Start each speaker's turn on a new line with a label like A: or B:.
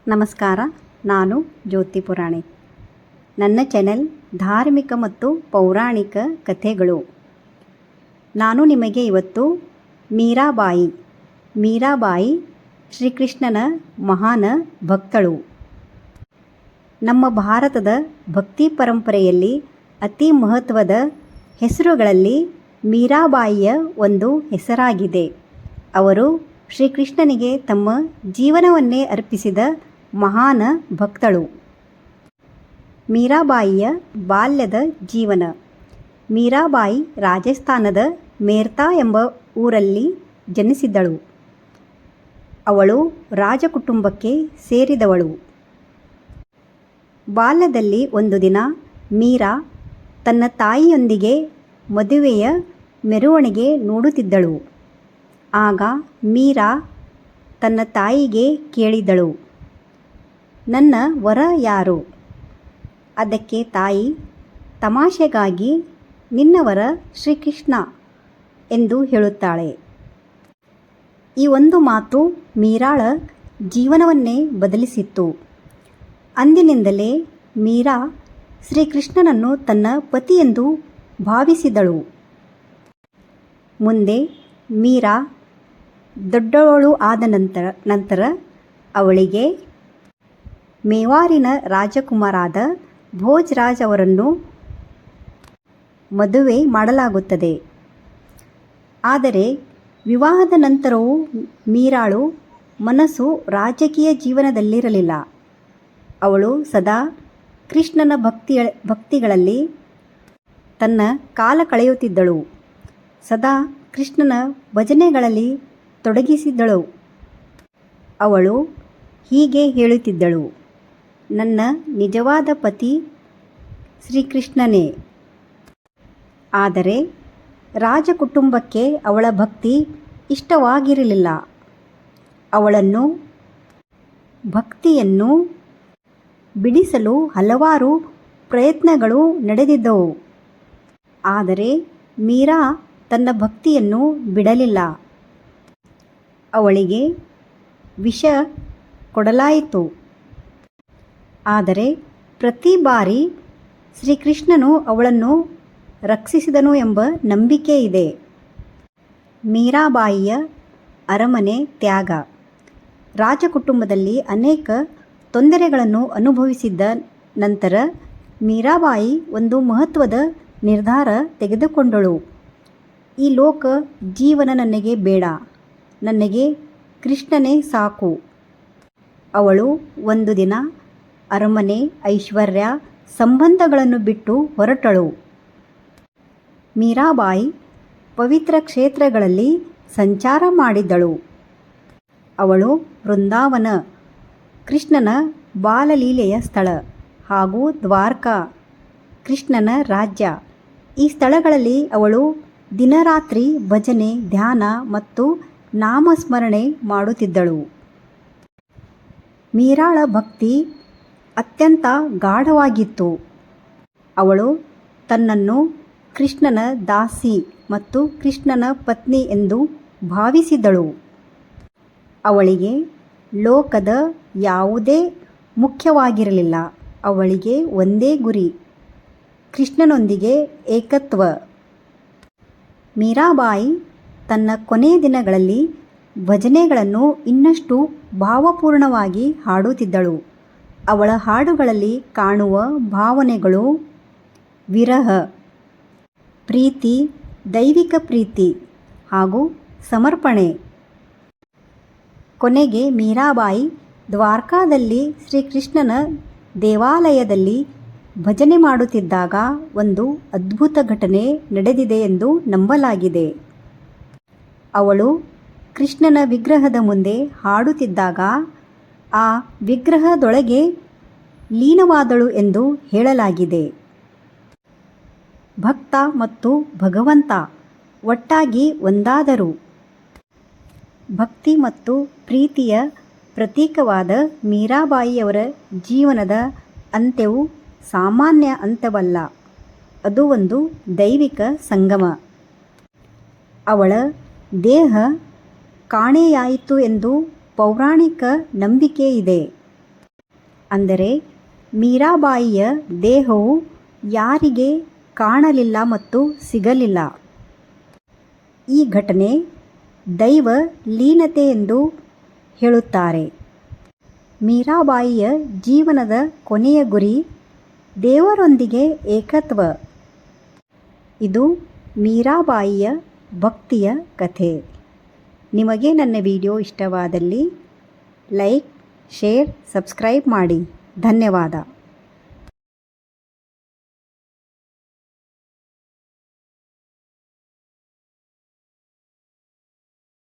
A: ನಮಸ್ಕಾರ. ನಾನು ಜ್ಯೋತಿ ಪುರಾಣಿಕ್. ನನ್ನ ಚಾನೆಲ್ ಧಾರ್ಮಿಕ ಮತ್ತು ಪೌರಾಣಿಕ ಕಥೆಗಳು. ನಾನು ನಿಮಗೆ ಇವತ್ತು ಮೀರಾಬಾಯಿ ಶ್ರೀಕೃಷ್ಣನ ಮಹಾನ್ ಭಕ್ತಳು. ನಮ್ಮ ಭಾರತದ ಭಕ್ತಿ ಪರಂಪರೆಯಲ್ಲಿ ಅತಿ ಮಹತ್ವದ ಹೆಸರುಗಳಲ್ಲಿ ಮೀರಾಬಾಯಿಯ ಒಂದು ಹೆಸರಾಗಿದೆ. ಅವರು ಶ್ರೀಕೃಷ್ಣನಿಗೆ ತಮ್ಮ ಜೀವನವನ್ನೇ ಅರ್ಪಿಸಿದ ಮಹಾನ್ ಭಕ್ತಳು. ಮೀರಾಬಾಯಿಯ ಬಾಲ್ಯದ ಜೀವನ. ಮೀರಾಬಾಯಿ ರಾಜಸ್ಥಾನದ ಮೇರ್ತಾ ಎಂಬ ಊರಲ್ಲಿ ಜನಿಸಿದಳು. ಅವಳು ರಾಜಕುಟುಂಬಕ್ಕೆ ಸೇರಿದವಳು. ಬಾಲ್ಯದಲ್ಲಿ ಒಂದು ದಿನ ಮೀರಾ ತನ್ನ ತಾಯಿಯೊಂದಿಗೆ ಮದುವೆಯ ಮೆರವಣಿಗೆ ನೋಡುತ್ತಿದ್ದಳು. ಆಗ ಮೀರಾ ತನ್ನ ತಾಯಿಗೆ ಕೇಳಿದಳು, ನನ್ನ ವರ ಯಾರು? ಅದಕ್ಕೆ ತಾಯಿ ತಮಾಷೆಗಾಗಿ ನಿನ್ನ ವರ ಶ್ರೀಕೃಷ್ಣ ಎಂದು ಹೇಳುತ್ತಾಳೆ. ಈ ಒಂದು ಮಾತು ಮೀರಾಳ ಜೀವನವನ್ನೇ ಬದಲಿಸಿತ್ತು. ಅಂದಿನಿಂದಲೇ ಮೀರಾ ಶ್ರೀಕೃಷ್ಣನನ್ನು ತನ್ನ ಪತಿಯೆಂದು ಭಾವಿಸಿದಳು. ಮುಂದೆ ಮೀರಾ ದೊಡ್ಡವಳು ಆದ ನಂತರ ಅವಳಿಗೆ ಮೇವಾರಿನ ರಾಜಕುಮಾರಾದ ಭೋಜರಾಜ್ ಅವರನ್ನು ಮದುವೆ ಮಾಡಲಾಗುತ್ತದೆ. ಆದರೆ ವಿವಾಹದ ನಂತರವೂ ಮೀರಾಳು ಮನಸ್ಸು ರಾಜಕೀಯ ಜೀವನದಲ್ಲಿರಲಿಲ್ಲ. ಅವಳು ಸದಾ ಕೃಷ್ಣನ ಭಕ್ತಿಗಳಲ್ಲಿ ತನ್ನ ಕಾಲ ಕಳೆಯುತ್ತಿದ್ದಳು. ಸದಾ ಕೃಷ್ಣನ ಭಜನೆಗಳಲ್ಲಿ ತೊಡಗಿಸಿದ್ದಳು. ಅವಳು ಹೀಗೆ ಹೇಳುತ್ತಿದ್ದಳು, ನನ್ನ ನಿಜವಾದ ಪತಿ ಶ್ರೀಕೃಷ್ಣನೇ. ಆದರೆ ರಾಜಕುಟುಂಬಕ್ಕೆ ಅವಳ ಭಕ್ತಿ ಇಷ್ಟವಾಗಿರಲಿಲ್ಲ. ಅವಳನ್ನು ಭಕ್ತಿಯನ್ನು ಬಿಡಿಸಲು ಹಲವಾರು ಪ್ರಯತ್ನಗಳು ನಡೆದಿದ್ದವು. ಆದರೆ ಮೀರಾ ತನ್ನ ಭಕ್ತಿಯನ್ನು ಬಿಡಲಿಲ್ಲ. ಅವಳಿಗೆ ವಿಷ ಕೊಡಲಾಯಿತು. ಆದರೆ ಪ್ರತಿ ಬಾರಿ ಶ್ರೀಕೃಷ್ಣನು ಅವಳನ್ನು ರಕ್ಷಿಸಿದನು ಎಂಬ ನಂಬಿಕೆ ಇದೆ. ಮೀರಾಬಾಯಿಯ ಅರಮನೆ ತ್ಯಾಗ. ರಾಜಕುಟುಂಬದಲ್ಲಿ ಅನೇಕ ತೊಂದರೆಗಳನ್ನು ಅನುಭವಿಸಿದ್ದ ನಂತರ ಮೀರಾಬಾಯಿ ಒಂದು ಮಹತ್ವದ ನಿರ್ಧಾರ ತೆಗೆದುಕೊಂಡಳು. ಈ ಲೋಕ ಜೀವನ ನನಗೆ ಬೇಡ, ನನಗೆ ಕೃಷ್ಣನೇ ಸಾಕು. ಅವಳು ಒಂದು ದಿನ ಅರಮನೆ, ಐಶ್ವರ್ಯ, ಸಂಬಂಧಗಳನ್ನು ಬಿಟ್ಟು ಹೊರಟಳು. ಮೀರಾಬಾಯಿ ಪವಿತ್ರ ಕ್ಷೇತ್ರಗಳಲ್ಲಿ ಸಂಚಾರ ಮಾಡಿದಳು. ಅವಳು ವೃಂದಾವನ, ಕೃಷ್ಣನ ಬಾಲಲೀಲೆಯ ಸ್ಥಳ, ಹಾಗೂ ದ್ವಾರಕಾ, ಕೃಷ್ಣನ ರಾಜ್ಯ, ಈ ಸ್ಥಳಗಳಲ್ಲಿ ಅವಳು ದಿನರಾತ್ರಿ ಭಜನೆ, ಧ್ಯಾನ ಮತ್ತು ನಾಮಸ್ಮರಣೆ ಮಾಡುತ್ತಿದ್ದಳು. ಮೀರಾಳ ಭಕ್ತಿ ಅತ್ಯಂತ ಗಾಢವಾಗಿತ್ತು. ಅವಳು ತನ್ನನ್ನು ಕೃಷ್ಣನ ದಾಸಿ ಮತ್ತು ಕೃಷ್ಣನ ಪತ್ನಿ ಎಂದು ಭಾವಿಸಿದಳು. ಅವಳಿಗೆ ಲೋಕದ ಯಾವುದೇ ಮುಖ್ಯವಾಗಿರಲಿಲ್ಲ. ಅವಳಿಗೆ ಒಂದೇ ಗುರಿ, ಕೃಷ್ಣನೊಂದಿಗೆ ಏಕತ್ವ. ಮೀರಾಬಾಯಿ ತನ್ನ ಕೊನೆಯ ದಿನಗಳಲ್ಲಿ ಭಜನೆಗಳನ್ನು ಇನ್ನಷ್ಟು ಭಾವಪೂರ್ಣವಾಗಿ ಹಾಡುತ್ತಿದ್ದಳು. ಅವಳ ಹಾಡುಗಳಲ್ಲಿ ಕಾಣುವ ಭಾವನೆಗಳು ವಿರಹ, ಪ್ರೀತಿ, ದೈವಿಕ ಪ್ರೀತಿ ಹಾಗೂ ಸಮರ್ಪಣೆ. ಕೊನೆಗೆ ಮೀರಾಬಾಯಿ ದ್ವಾರಕಾದಲ್ಲಿ ಶ್ರೀಕೃಷ್ಣನ ದೇವಾಲಯದಲ್ಲಿ ಭಜನೆ ಮಾಡುತ್ತಿದ್ದಾಗ ಒಂದು ಅದ್ಭುತ ಘಟನೆ ನಡೆದಿದೆ ಎಂದು ನಂಬಲಾಗಿದೆ. ಅವಳು ಕೃಷ್ಣನ ವಿಗ್ರಹದ ಮುಂದೆ ಹಾಡುತ್ತಿದ್ದಾಗ ಆ ವಿಗ್ರಹದೊಳಗೆ ಲೀನವಾದಳು ಎಂದು ಹೇಳಲಾಗಿದೆ. ಭಕ್ತ ಮತ್ತು ಭಗವಂತ ಒಟ್ಟಾಗಿ ಒಂದಾದರು. ಭಕ್ತಿ ಮತ್ತು ಪ್ರೀತಿಯ ಪ್ರತೀಕವಾದ ಮೀರಾಬಾಯಿಯವರ ಜೀವನದ ಅಂತ್ಯವು ಸಾಮಾನ್ಯ ಅಂತ್ಯವಲ್ಲ, ಅದು ಒಂದು ದೈವಿಕ ಸಂಗಮ. ಅವಳ ದೇಹ ಕಾಣೆಯಾಯಿತು ಎಂದು ಪೌರಾಣಿಕ ನಂಬಿಕೆ ಇದೆ. ಅಂದರೆ ಮೀರಾಬಾಯಿಯ ದೇಹವು ಯಾರಿಗೆ ಕಾಣಲಿಲ್ಲ ಮತ್ತು ಸಿಗಲಿಲ್ಲ. ಈ ಘಟನೆ ದೈವ ಲೀನತೆ ಎಂದು ಹೇಳುತ್ತಾರೆ. ಮೀರಾಬಾಯಿಯ ಜೀವನದ ಕೊನೆಯ ಗುರಿ ದೇವರೊಂದಿಗೆ ಏಕತ್ವ. ಇದು ಮೀರಾಬಾಯಿಯ ಭಕ್ತಿಯ ಕಥೆ. ನಿಮಗೆ ನನ್ನ ವಿಡಿಯೋ ಇಷ್ಟವಾದಲ್ಲಿ ಲೈಕ್, ಶೇರ್, ಸಬ್ಸ್ಕ್ರೈಬ್ ಮಾಡಿ. ಧನ್ಯವಾದ.